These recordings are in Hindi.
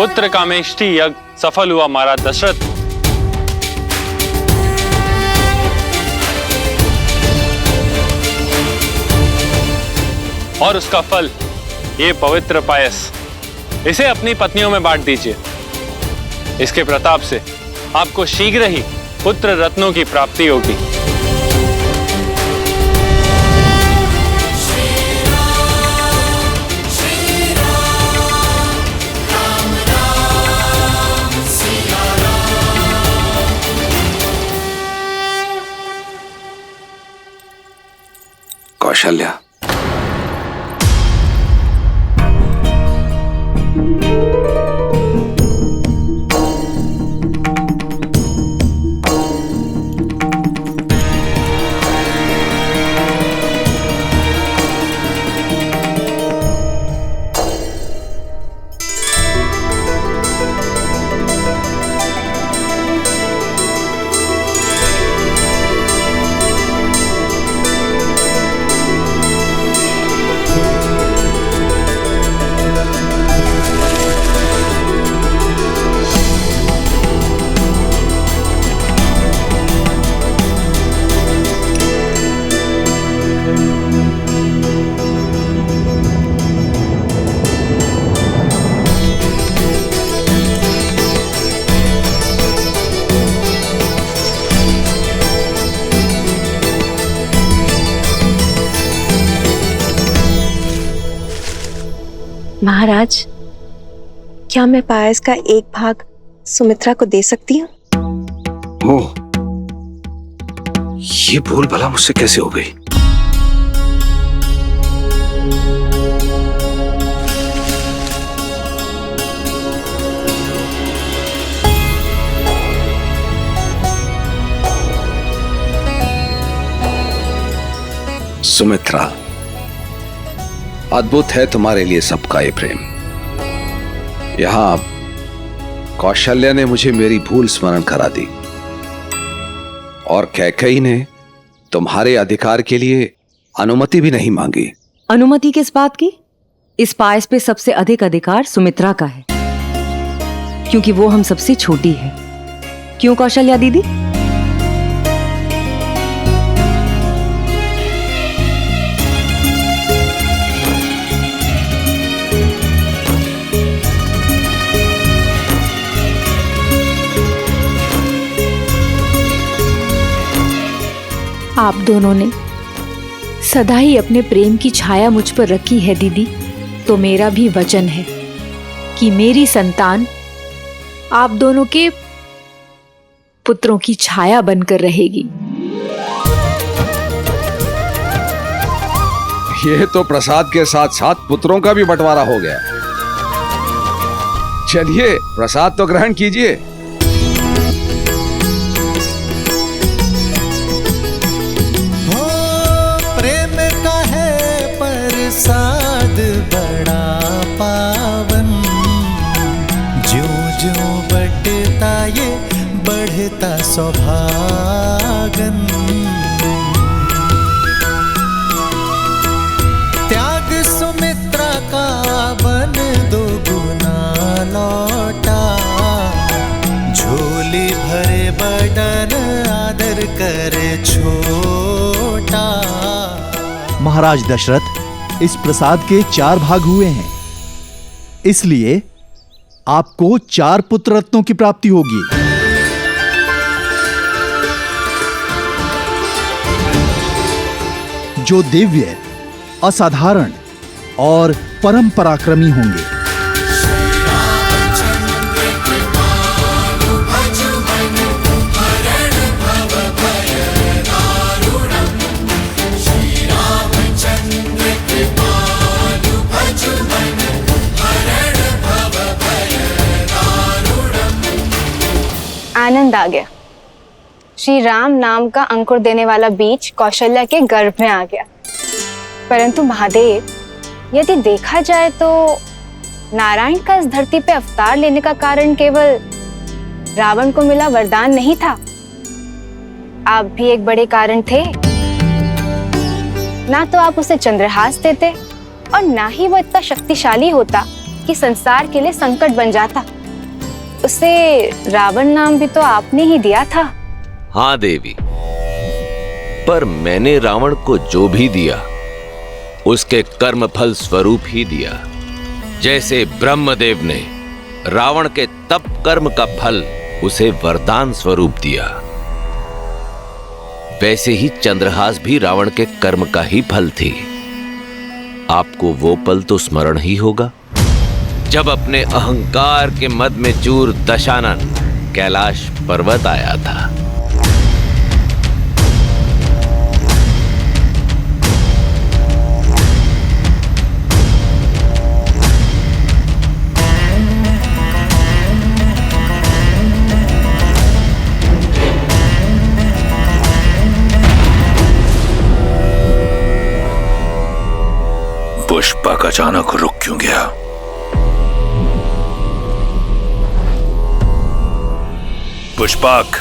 पुत्र कामेष्टि यज्ञ सफल हुआ महाराज दशरथ। और उसका फल ये पवित्र पायस, इसे अपनी पत्नियों में बांट दीजिए। इसके प्रताप से आपको शीघ्र ही पुत्र रत्नों की प्राप्ति होगी। कौशल्या, महाराज, क्या मैं पायस का एक भाग सुमित्रा को दे सकती हूँ? ओह, ये भूल भला मुझसे कैसे हो गई? सुमित्रा, अद्भुत है तुम्हारे लिए सबका ये प्रेम। यहां कौशल्या ने मुझे मेरी भूल स्मरण करा दी और कैकेयी ने तुम्हारे अधिकार के लिए अनुमति भी नहीं मांगी। अनुमति किस बात की? इस पायस पे सबसे अधिक अधिकार सुमित्रा का है, क्योंकि वो हम सबसे छोटी है। क्यों कौशल्या दीदी? आप दोनों ने सदा ही अपने प्रेम की छाया मुझ पर रखी है दीदी, तो मेरा भी वचन है कि मेरी संतान आप दोनों के पुत्रों की छाया बनकर रहेगी। ये तो प्रसाद के साथ साथ पुत्रों का भी बंटवारा हो गया। चलिए प्रसाद तो ग्रहण कीजिए। प्रसाद बड़ा पावन, ज्यों ज्यों बढ़ता ये बढ़ता सौभागन। त्याग सुमित्रा का बन दो गुना लौटा, झोली भरे बदन आदर करे छोटा। महाराज दशरथ, इस प्रसाद के 4 भाग हुए हैं, इसलिए आपको 4 पुत्र रत्नों की प्राप्ति होगी। जो दिव्य, असाधारण और परम पराक्रमी होंगे। आनंद आ गया। श्री राम नाम का अंकुर देने वाला बीज कौशल्या के गर्भ में आ गया। परंतु महादेव, यदि देखा जाए तो नारायण का इस धरती पे अवतार लेने का कारण केवल रावण को मिला वरदान नहीं था, आप भी एक बड़े कारण थे। ना तो आप उसे चंद्रहास देते और ना ही वो इतना शक्तिशाली होता कि संसार के लिए संकट बन जाता। उसे रावण नाम भी तो आपने ही दिया था। हाँ देवी, पर मैंने रावण को जो भी दिया उसके कर्म फल स्वरूप ही दिया। जैसे ब्रह्मदेव ने रावण के तप कर्म का फल उसे वरदान स्वरूप दिया, वैसे ही चंद्रहास भी रावण के कर्म का ही फल थी। आपको वो पल तो स्मरण ही होगा जब अपने अहंकार के मद में चूर दशानन कैलाश पर्वत आया था। पुष्पक अचानक रुक क्यों गया? पुष्पक,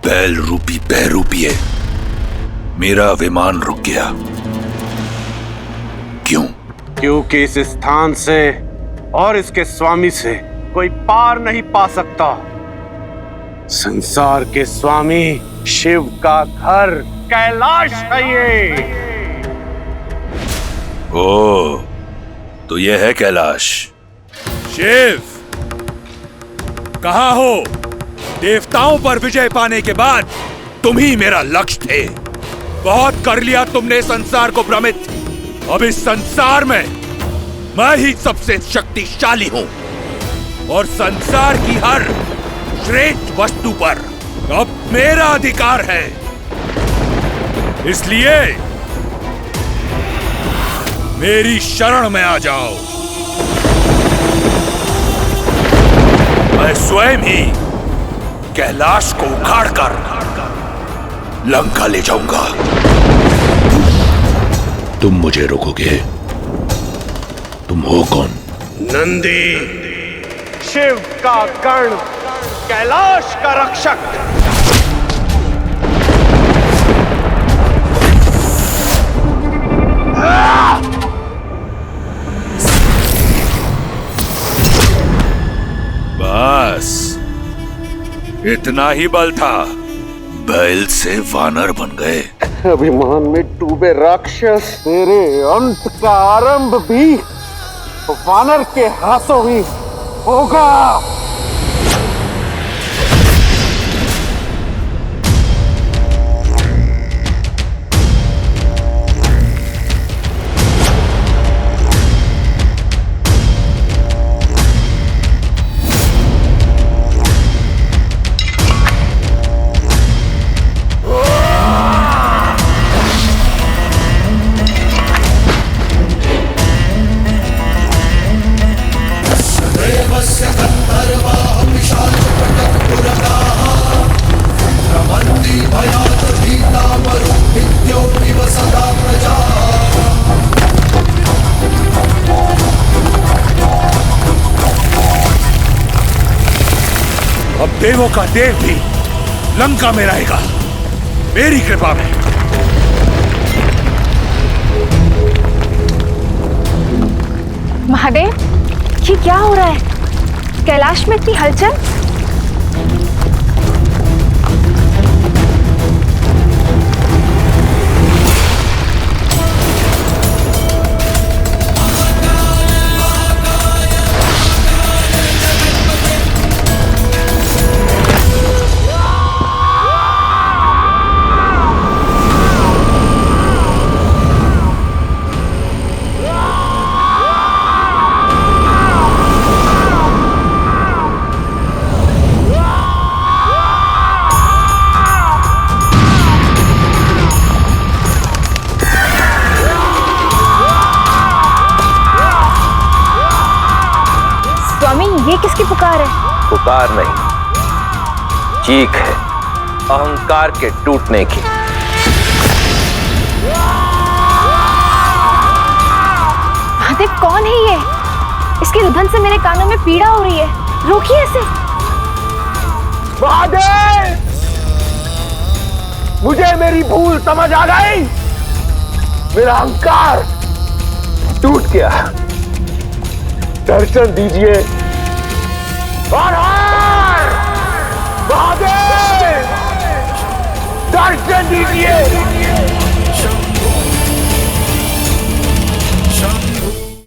बैल रूपी बहरूपिए, मेरा विमान रुक गया। क्यों? क्योंकि इस स्थान से और इसके स्वामी से कोई पार नहीं पा सकता। संसार के स्वामी शिव का घर कैलाश है ये। ओ, तो यह है कैलाश। शिव, कहाँ हो? देवताओं पर विजय पाने के बाद तुम ही मेरा लक्ष्य थे। बहुत कर लिया तुमने संसार को भ्रमित। अब इस संसार में मैं ही सबसे शक्तिशाली हूं और संसार की हर श्रेष्ठ वस्तु पर अब मेरा अधिकार है। इसलिए मेरी शरण में आ जाओ। मैं स्वयं ही कैलाश को उखाड़कर लंका ले जाऊंगा। तुम मुझे रोकोगे? तुम हो कौन? नंदी, शिव का गण, कैलाश का रक्षक। बस इतना ही बल था, बैल से वानर बन गए। अभिमान में डूबे राक्षस, तेरे अंत का आरंभ भी वानर के हाथों ही होगा। अब देवों का देव भी लंका में रहेगा, मेरी कृपा में। महादेव, ये क्या हो रहा है? कैलाश में इतनी हलचल। ये किसकी पुकार है? पुकार नहीं, चीख है अहंकार के टूटने की। महादेव, कौन है ये? इसकी रुधन से मेरे कानों में पीड़ा हो रही है, रोकिए इसे। महादेव, मुझे मेरी भूल समझ आ गई। मेरा अहंकार टूट गया। दर्शन दीजिए। महादेव, दर्शन दीजिए।